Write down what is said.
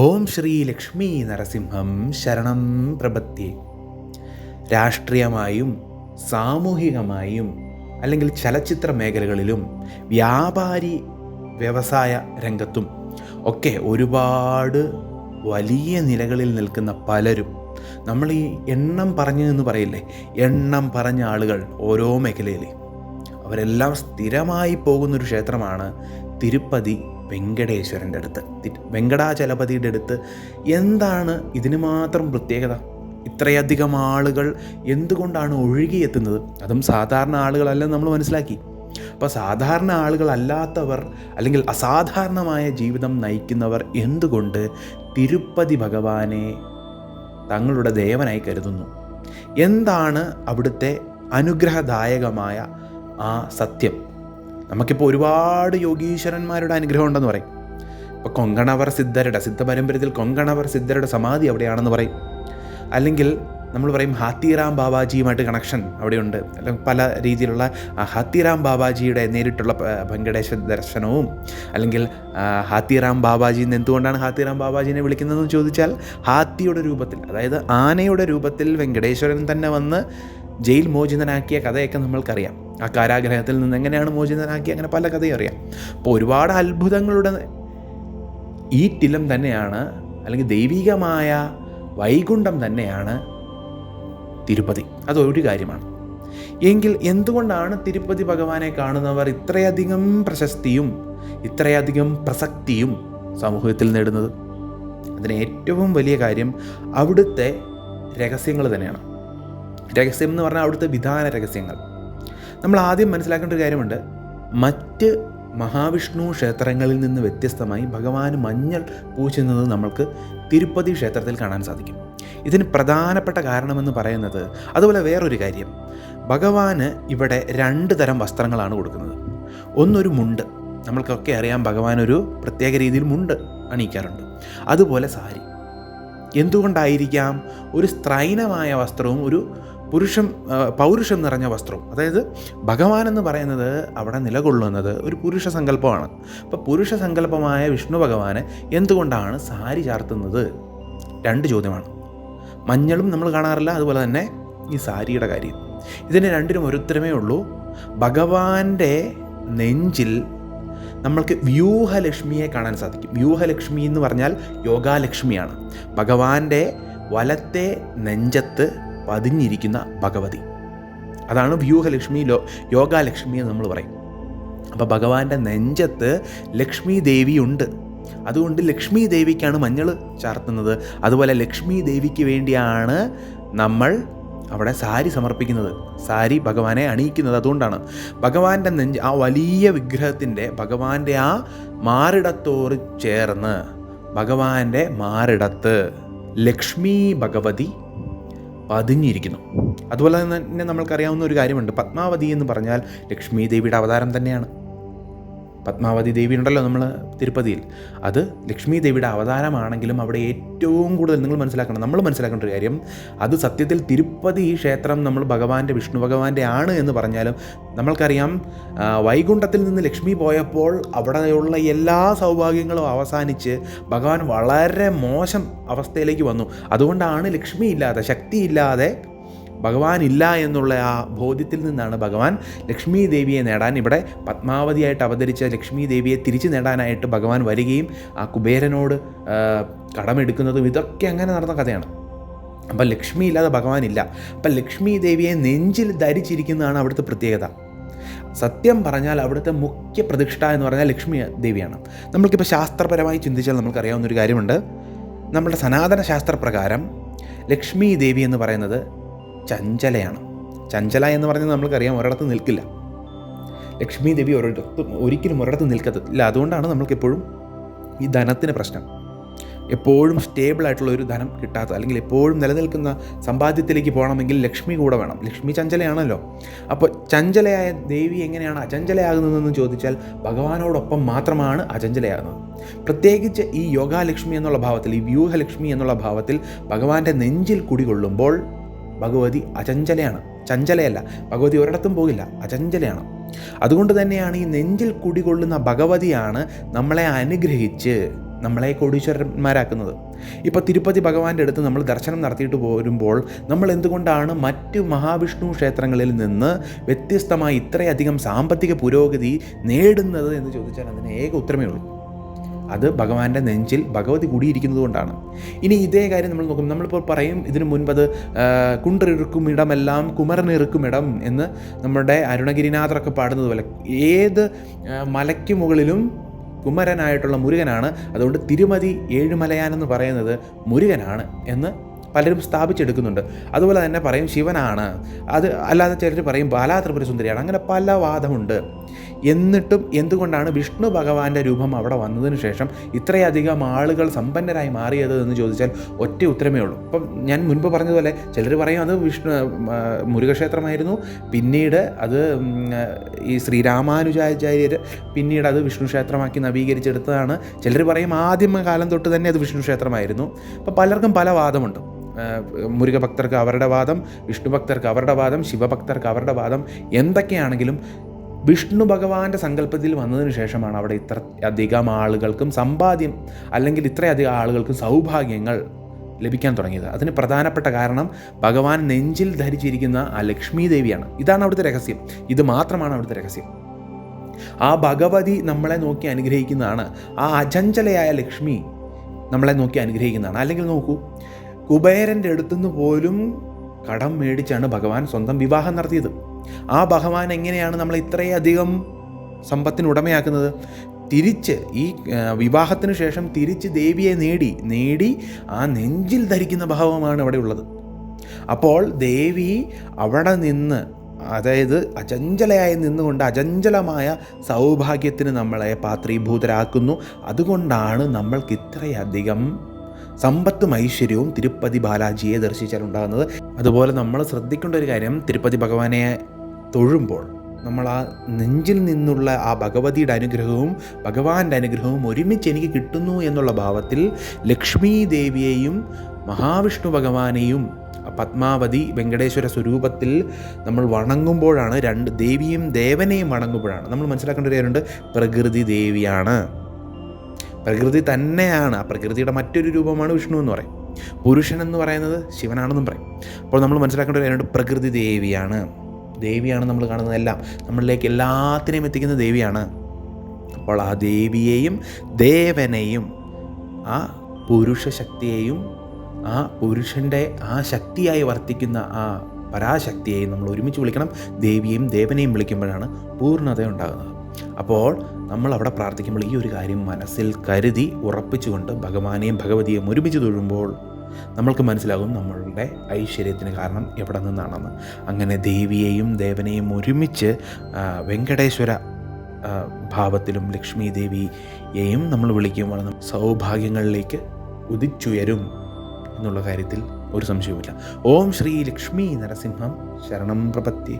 ഓം ശ്രീ ലക്ഷ്മി നരസിംഹം ശരണം പ്രപത്യേ. രാഷ്ട്രീയമായും സാമൂഹികമായും അല്ലെങ്കിൽ ചലച്ചിത്ര മേഖലകളിലും വ്യാപാരി വ്യവസായ രംഗത്തും ഒക്കെ ഒരുപാട് വലിയ നിലകളിൽ നിൽക്കുന്ന പലരും, നമ്മൾ ഈ എണ്ണം പറഞ്ഞു എന്ന് പറയില്ലേ, എണ്ണം പറഞ്ഞ ആളുകൾ ഓരോ മേഖലയിൽ അവരെല്ലാം സ്ഥിരമായി പോകുന്നൊരു ക്ഷേത്രമാണ് തിരുപ്പതി വെങ്കടേശ്വരൻ്റെ അടുത്ത്, വെങ്കടാചലപതിയുടെ അടുത്ത്. എന്താണ് ഇതിന് മാത്രം പ്രത്യേകത? ഇത്രയധികം ആളുകൾ എന്തുകൊണ്ടാണ് ഒഴുകിയെത്തുന്നത്? അതും സാധാരണ ആളുകളല്ല, നമ്മൾ മനസ്സിലാക്കി. അപ്പോൾ സാധാരണ ആളുകളല്ലാത്തവർ അല്ലെങ്കിൽ അസാധാരണമായ ജീവിതം നയിക്കുന്നവർ എന്തുകൊണ്ട് തിരുപ്പതി ഭഗവാനെ തങ്ങളുടെ ദേവനായി കരുതുന്നു? എന്താണ് അവിടുത്തെ അനുഗ്രഹദായകമായ ആ സത്യം? നമുക്കിപ്പോൾ ഒരുപാട് യോഗീശ്വരന്മാരുടെ അനുഗ്രഹം ഉണ്ടെന്ന് പറയും. ഇപ്പോൾ കൊങ്കണവർ സിദ്ധരുടെ, സിദ്ധപരമ്പരത്തിൽ കൊങ്കണവർ സിദ്ധരുടെ സമാധി അവിടെയാണെന്ന് പറയും. അല്ലെങ്കിൽ നമ്മൾ പറയും ഹാത്തിറാം ബാബാജിയുമായിട്ട് കണക്ഷൻ അവിടെയുണ്ട്. അല്ലെങ്കിൽ പല രീതിയിലുള്ള ഹാത്തിറാം ബാബാജിയുടെ നേരിട്ടുള്ള വെങ്കടേശ്വര ദർശനവും, അല്ലെങ്കിൽ ഹാത്തിറാം ബാബാജി എന്ന് എന്തുകൊണ്ടാണ് ഹാത്തിറാം ബാബാജിനെ വിളിക്കുന്നതെന്ന് ചോദിച്ചാൽ, ഹാത്തിയുടെ രൂപത്തിൽ, അതായത് ആനയുടെ രൂപത്തിൽ വെങ്കടേശ്വരൻ തന്നെ വന്ന് ജയിൽ മോചിതനാക്കിയ കഥയൊക്കെ നമ്മൾക്കറിയാം. ആ കാരാഗ്രഹത്തിൽ നിന്ന് എങ്ങനെയാണ് മോചിതനാക്കി, അങ്ങനെ പല കഥയും അറിയാം. അപ്പോൾ ഒരുപാട് അത്ഭുതങ്ങളുടെ ഈറ്റിലം തന്നെയാണ്, അല്ലെങ്കിൽ ദൈവികമായ വൈകുണ്ഠം തന്നെയാണ് തിരുപ്പതി. അതൊരു കാര്യമാണ്. എങ്കിൽ എന്തുകൊണ്ടാണ് തിരുപ്പതി ഭഗവാനെ കാണുന്നവർ ഇത്രയധികം പ്രശസ്തിയും ഇത്രയധികം പ്രസക്തിയും സമൂഹത്തിൽ നേടുന്നത്? അതിന് ഏറ്റവും വലിയ കാര്യം അവിടുത്തെ രഹസ്യങ്ങൾ തന്നെയാണ്. രഹസ്യം എന്ന് പറഞ്ഞാൽ അവിടുത്തെ വിധാന രഹസ്യങ്ങൾ. നമ്മൾ ആദ്യം മനസ്സിലാക്കേണ്ട ഒരു കാര്യമുണ്ട്. മറ്റ് മഹാവിഷ്ണു ക്ഷേത്രങ്ങളിൽ നിന്ന് വ്യത്യസ്തമായി ഭഗവാന് മഞ്ഞൾ പൂശുന്നത് നമ്മൾക്ക് തിരുപ്പതി ക്ഷേത്രത്തിൽ കാണാൻ സാധിക്കും. ഇതിന് പ്രധാനപ്പെട്ട കാരണമെന്ന് പറയുന്നത്, അതുപോലെ വേറൊരു കാര്യം, ഭഗവാന് ഇവിടെ 2 തരം വസ്ത്രങ്ങളാണ് കൊടുക്കുന്നത്. ഒന്നൊരു മുണ്ട്, നമ്മൾക്കൊക്കെ അറിയാം ഭഗവാനൊരു പ്രത്യേക രീതിയിൽ മുണ്ട് അണിയിക്കാറുണ്ട്. അതുപോലെ സാരി. എന്തുകൊണ്ടായിരിക്കാം? ഒരു സ്ത്രൈണമായ വസ്ത്രവും ഒരു പൗരുഷം നിറഞ്ഞ വസ്ത്രവും. അതായത് ഭഗവാൻ എന്ന് പറയുന്നത് അവിടെ നിലകൊള്ളുന്നത് ഒരു പുരുഷ സങ്കല്പമാണ്. അപ്പോൾ പുരുഷ സങ്കല്പമായ വിഷ്ണു ഭഗവാന് എന്തുകൊണ്ടാണ് സാരി ചാർത്തുന്നത്? 2 ചോദ്യമാണ്. മഞ്ഞളും നമ്മൾ കാണാറില്ല, അതുപോലെ തന്നെ ഈ സാരിയുടെ കാര്യം. ഇതിന് രണ്ടിനും ഒരുത്തരമേ ഉള്ളൂ. ഭഗവാന്റെ നെഞ്ചിൽ നമ്മൾക്ക് വ്യൂഹലക്ഷ്മിയെ കാണാൻ സാധിക്കും. വ്യൂഹലക്ഷ്മി എന്ന് പറഞ്ഞാൽ യോഗാലക്ഷ്മിയാണ്. ഭഗവാന്റെ വലത്തെ നെഞ്ചത്ത് പതിഞ്ഞിരിക്കുന്ന ഭഗവതി, അതാണ് വ്യൂഹലക്ഷ്മി, യോഗാലക്ഷ്മി എന്ന് നമ്മൾ പറയും. അപ്പോൾ ഭഗവാന്റെ നെഞ്ചത്ത് ലക്ഷ്മി ദേവി ഉണ്ട്. അതുകൊണ്ട് ലക്ഷ്മി ദേവിക്കാണ് മഞ്ഞൾ ചാർത്തുന്നത്. അതുപോലെ ലക്ഷ്മി ദേവിക്ക് വേണ്ടിയാണ് നമ്മൾ അവിടെ സാരി സമർപ്പിക്കുന്നത്, സാരി ഭഗവാനെ അണിയിക്കുന്നത്. അതുകൊണ്ടാണ് ഭഗവാന്റെ നെഞ്ച്, ആ വലിയ വിഗ്രഹത്തിൻ്റെ ഭഗവാന്റെ ആ മാറിടത്തോട് ചേർന്ന് ഭഗവാന്റെ മാറിടത്ത് ലക്ഷ്മി ഭഗവതി പതിഞ്ഞിരിക്കുന്നു. അതുപോലെ തന്നെ നമ്മൾക്കറിയാവുന്ന ഒരു കാര്യമുണ്ട്. പത്മാവതി എന്ന് പറഞ്ഞാൽ ലക്ഷ്മി ദേവിയുടെ അവതാരം തന്നെയാണ്. പത്മാവതി ദേവി ഉണ്ടല്ലോ നമ്മൾ തിരുപ്പതിയിൽ, അത് ലക്ഷ്മി ദേവിയുടെ അവതാരമാണെങ്കിലും അവിടെ ഏറ്റവും കൂടുതൽ നമ്മൾ മനസ്സിലാക്കേണ്ട ഒരു കാര്യം, അത് സത്യത്തിൽ തിരുപ്പതി ക്ഷേത്രം നമ്മൾ ഭഗവാന്റെ, വിഷ്ണു ഭഗവാന്റെ ആണ് എന്ന് പറഞ്ഞാലും നമ്മൾക്കറിയാം വൈകുണ്ഠത്തിൽ നിന്ന് ലക്ഷ്മി പോയപ്പോൾ അവിടെയുള്ള എല്ലാ സൗഭാഗ്യങ്ങളും അവസാനിച്ച് ഭഗവാൻ വളരെ മോശം അവസ്ഥയിലേക്ക് വന്നു. അതുകൊണ്ടാണ് ലക്ഷ്മി ഇല്ലാതെ, ശക്തിയില്ലാതെ ഭഗവാൻ ഇല്ല എന്നുള്ള ആ ബോധ്യത്തിൽ നിന്നാണ് ഭഗവാൻ ലക്ഷ്മി ദേവിയെ നേടാൻ, ഇവിടെ പത്മാവതിയായിട്ട് അവതരിച്ച ലക്ഷ്മി ദേവിയെ തിരിച്ചു നേടാനായിട്ട് ഭഗവാൻ വരികയും ആ കുബേരനോട് കടമെടുക്കുന്നതും ഇതൊക്കെ അങ്ങനെ നടന്ന കഥയാണ്. അപ്പം ലക്ഷ്മി ഇല്ലാതെ ഭഗവാൻ ഇല്ല. അപ്പം ലക്ഷ്മി ദേവിയെ നെഞ്ചിൽ ധരിച്ചിരിക്കുന്നതാണ് അവിടുത്തെ പ്രത്യേകത. സത്യം പറഞ്ഞാൽ അവിടുത്തെ മുഖ്യ പ്രതിഷ്ഠ എന്ന് പറഞ്ഞാൽ ലക്ഷ്മി ദേവിയാണ്. നമ്മൾക്കിപ്പോൾ ശാസ്ത്രപരമായി ചിന്തിച്ചാൽ നമുക്കറിയാവുന്നൊരു കാര്യമുണ്ട്. നമ്മുടെ സനാതന ശാസ്ത്രപ്രകാരം ലക്ഷ്മി ദേവി എന്ന് പറയുന്നത് ചഞ്ചലയാണ്. ചഞ്ചല എന്ന് പറഞ്ഞാൽ നമ്മൾക്കറിയാം ഒരിടത്ത് നിൽക്കില്ല. ലക്ഷ്മി ദേവി ഒരിക്കലും ഒരിടത്ത് നിൽക്കത്തില്ല. അതുകൊണ്ടാണ് നമ്മൾക്കെപ്പോഴും ഈ ധനത്തിന് പ്രശ്നം. എപ്പോഴും സ്റ്റേബിളായിട്ടുള്ള ഒരു ധനം കിട്ടാത്ത, അല്ലെങ്കിൽ എപ്പോഴും നിലനിൽക്കുന്ന സമ്പാദ്യത്തിലേക്ക് പോകണമെങ്കിൽ ലക്ഷ്മി കൂടെ വേണം. ലക്ഷ്മി ചഞ്ചലയാണല്ലോ. അപ്പോൾ ചഞ്ചലയായ ദേവി എങ്ങനെയാണ് അചഞ്ചലയാകുന്നതെന്ന് ചോദിച്ചാൽ ഭഗവാനോടൊപ്പം മാത്രമാണ് അചഞ്ചലയാകുന്നത്. പ്രത്യേകിച്ച് ഈ യോഗാലക്ഷ്മി എന്നുള്ള ഭാവത്തിൽ, ഈ വ്യൂഹലക്ഷ്മി എന്നുള്ള ഭാവത്തിൽ ഭഗവാന്റെ നെഞ്ചിൽ കുടികൊള്ളുമ്പോൾ ഭഗവതി അചഞ്ചലയാണ്, ചഞ്ചലയല്ല. ഭഗവതി ഒരിടത്തും പോകില്ല, അചഞ്ചലയാണ്. അതുകൊണ്ട് തന്നെയാണ് ഈ നെഞ്ചിൽ കുടികൊള്ളുന്ന ഭഗവതിയാണ് നമ്മളെ അനുഗ്രഹിച്ച് നമ്മളെ കോടീശ്വരന്മാരാക്കുന്നത്. ഇപ്പോൾ തിരുപ്പതി ഭഗവാന്റെ അടുത്ത് നമ്മൾ ദർശനം നടത്തിയിട്ട് പോരുമ്പോൾ നമ്മൾ എന്തുകൊണ്ടാണ് മറ്റ് മഹാവിഷ്ണു ക്ഷേത്രങ്ങളിൽ നിന്ന് വ്യത്യസ്തമായി ഇത്രയധികം സാമ്പത്തിക പുരോഗതി നേടുന്നത് എന്ന് ചോദിച്ചാൽ അതിന് ഏക ഉത്തരമേ ഉള്ളൂ. അത് ഭഗവാന്റെ നെഞ്ചിൽ ഭഗവതി കൂടിയിരിക്കുന്നത് കൊണ്ടാണ്. ഇനി ഇതേ കാര്യം നമ്മൾ നോക്കും. നമ്മളിപ്പോൾ പറയും ഇതിനു മുൻപത് കുണ്ടറിറുക്കും ഇടമെല്ലാം കുമരനിറുക്കും ഇടം എന്ന് നമ്മുടെ അരുണഗിരിനാഥറൊക്കെ പാടുന്നത് പോലെ ഏത് മലയ്ക്ക് മുകളിലും കുമരനായിട്ടുള്ള മുരുകനാണ്. അതുകൊണ്ട് തിരുമതി ഏഴുമലയാനെന്ന് പറയുന്നത് മുരുകനാണ് എന്ന് പലരും സ്ഥാപിച്ചെടുക്കുന്നുണ്ട്. അതുപോലെ തന്നെ പറയും ശിവനാണ്, അത് അല്ലാതെ ചിലർ പറയും ബാലാ ത്രിപുര സുന്ദരിയാണ്. അങ്ങനെ പല വാദമുണ്ട്. എന്നിട്ടും എന്തുകൊണ്ടാണ് വിഷ്ണു ഭഗവാന്റെ രൂപം അവിടെ വന്നതിന് ശേഷം ഇത്രയധികം ആളുകൾ സമ്പന്നരായി മാറിയത് എന്ന് ചോദിച്ചാൽ ഒറ്റ ഉത്തരമേ ഉള്ളൂ. ഇപ്പം ഞാൻ മുൻപ് പറഞ്ഞതുപോലെ ചിലർ പറയും അത് മുരുകക്ഷേത്രമായിരുന്നു, പിന്നീട് അത് ഈ ശ്രീരാമാനുജാചാര്യർ പിന്നീട് അത് വിഷ്ണു ക്ഷേത്രമാക്കി നവീകരിച്ചെടുത്തതാണ്. ചിലർ പറയും ആദ്യമകാലം തൊട്ട് തന്നെ അത് വിഷ്ണു ക്ഷേത്രമായിരുന്നു. അപ്പോൾ പലർക്കും പല വാദമുണ്ട്. മുരുകഭക്തർക്ക് അവരുടെ വാദം, വിഷ്ണു ഭക്തർക്ക് അവരുടെ വാദം, ശിവഭക്തർക്ക് അവരുടെ വാദം. എന്തൊക്കെയാണെങ്കിലും വിഷ്ണു ഭഗവാന്റെ സങ്കല്പത്തിൽ വന്നതിന് ശേഷമാണ് അവിടെ ഇത്ര അധികം ആളുകൾക്കും സമ്പാദ്യം അല്ലെങ്കിൽ ഇത്രയധികം ആളുകൾക്കും സൗഭാഗ്യങ്ങൾ ലഭിക്കാൻ തുടങ്ങിയത്. അതിന് പ്രധാനപ്പെട്ട കാരണം ഭഗവാൻ നെഞ്ചിൽ ധരിച്ചിരിക്കുന്ന ആ ലക്ഷ്മി ദേവിയാണ്. ഇതാണ് അവിടുത്തെ രഹസ്യം. ഇത് മാത്രമാണ് അവിടുത്തെ രഹസ്യം. ആ ഭഗവതി നമ്മളെ നോക്കി അനുഗ്രഹിക്കുന്നതാണ്. ആ അചഞ്ചലയായ ലക്ഷ്മി നമ്മളെ നോക്കി അനുഗ്രഹിക്കുന്നതാണ്. അല്ലെങ്കിൽ നോക്കൂ, കുബേരൻ്റെ അടുത്തുനിന്ന് പോലും കടം മേടിച്ചാണ് ഭഗവാൻ സ്വന്തം വിവാഹം നടത്തിയത്. ആ ഭഗവാൻ എങ്ങനെയാണ് നമ്മളെ ഇത്രയധികം സമ്പത്തിന് ഉടമയാക്കുന്നത്? തിരിച്ച് ഈ വിവാഹത്തിന് ശേഷം തിരിച്ച് ദേവിയെ നേടി ആ നെഞ്ചിൽ ധരിക്കുന്ന ഭാവമാണ് അവിടെ ഉള്ളത്. അപ്പോൾ ദേവി അവിടെ നിന്ന്, അതായത് അചഞ്ചലയായി നിന്നുകൊണ്ട് അചഞ്ചലമായ സൗഭാഗ്യത്തിന് നമ്മളെ പാത്രീഭൂതരാക്കുന്നു. അതുകൊണ്ടാണ് നമ്മൾക്ക് ഇത്രയധികം സമ്പത്തും ഐശ്വര്യവും തിരുപ്പതി ബാലാജിയെ ദർശിച്ചാൽ ഉണ്ടാകുന്നത്. അതുപോലെ നമ്മൾ ശ്രദ്ധിക്കേണ്ട ഒരു കാര്യം, തിരുപ്പതി ഭഗവാനെ തൊഴുമ്പോൾ നമ്മൾ ആ നെഞ്ചിൽ നിന്നുള്ള ആ ഭഗവതിയുടെ അനുഗ്രഹവും ഭഗവാന്റെ അനുഗ്രഹവും ഒരുമിച്ച് എനിക്ക് കിട്ടുന്നു എന്നുള്ള ഭാവത്തിൽ ലക്ഷ്മീ ദേവിയെയും മഹാവിഷ്ണു ഭഗവാനെയും പത്മാവതി വെങ്കടേശ്വര സ്വരൂപത്തിൽ നമ്മൾ വണങ്ങുമ്പോഴാണ്, രണ്ട് ദേവിയും ദേവനെയും വണങ്ങുമ്പോഴാണ് നമ്മൾ മനസ്സിലാക്കേണ്ട ഒരു കാര്യമുണ്ട്. പ്രകൃതി ദേവിയാണ്, പ്രകൃതി തന്നെയാണ്. ആ പ്രകൃതിയുടെ മറ്റൊരു രൂപമാണ് വിഷ്ണു എന്ന് പറയും. പുരുഷൻ എന്ന് പറയുന്നത് ശിവനാണെന്നും പറയും. അപ്പോൾ നമ്മൾ മനസ്സിലാക്കേണ്ട ഒരു കാര്യമുണ്ട്, പ്രകൃതി ദേവിയാണ്. ദേവിയാണ് നമ്മൾ കാണുന്നതെല്ലാം, നമ്മളിലേക്ക് എല്ലാത്തിനെയും എത്തിക്കുന്ന ദേവിയാണ്. അപ്പോൾ ആ ദേവിയെയും ദേവനെയും ആ പുരുഷ ശക്തിയെയും ആ പുരുഷൻ്റെ ആ ശക്തിയായി വർത്തിക്കുന്ന ആ പരാശക്തിയെയും നമ്മൾ ഒരുമിച്ച് വിളിക്കണം. ദേവിയെയും ദേവനെയും വിളിക്കുമ്പോഴാണ് പൂർണ്ണത ഉണ്ടാകുന്നത്. അപ്പോൾ നമ്മൾ അവിടെ പ്രാർത്ഥിക്കുമ്പോൾ ഈ ഒരു കാര്യം മനസ്സിൽ കരുതി ഉറപ്പിച്ചുകൊണ്ട് ഭഗവാനെയും ഭഗവതിയെയും ഒരുമിച്ച് തൊഴുമ്പോൾ നമ്മൾക്ക് മനസ്സിലാകും നമ്മളുടെ ഐശ്വര്യത്തിന് കാരണം എവിടെ നിന്നാണെന്ന്. അങ്ങനെ ദേവിയെയും ദേവനെയും ഒരുമിച്ച് വെങ്കടേശ്വര ഭാവത്തിലും ലക്ഷ്മി ദേവിയെയും നമ്മൾ വിളിക്കുമ്പോൾ സൗഭാഗ്യങ്ങളിലേക്ക് ഉദിച്ചുയരും എന്നുള്ള കാര്യത്തിൽ ഒരു സംശയവുമില്ല. ഓം ശ്രീ ലക്ഷ്മി നരസിംഹം ശരണം പ്രപത്തി.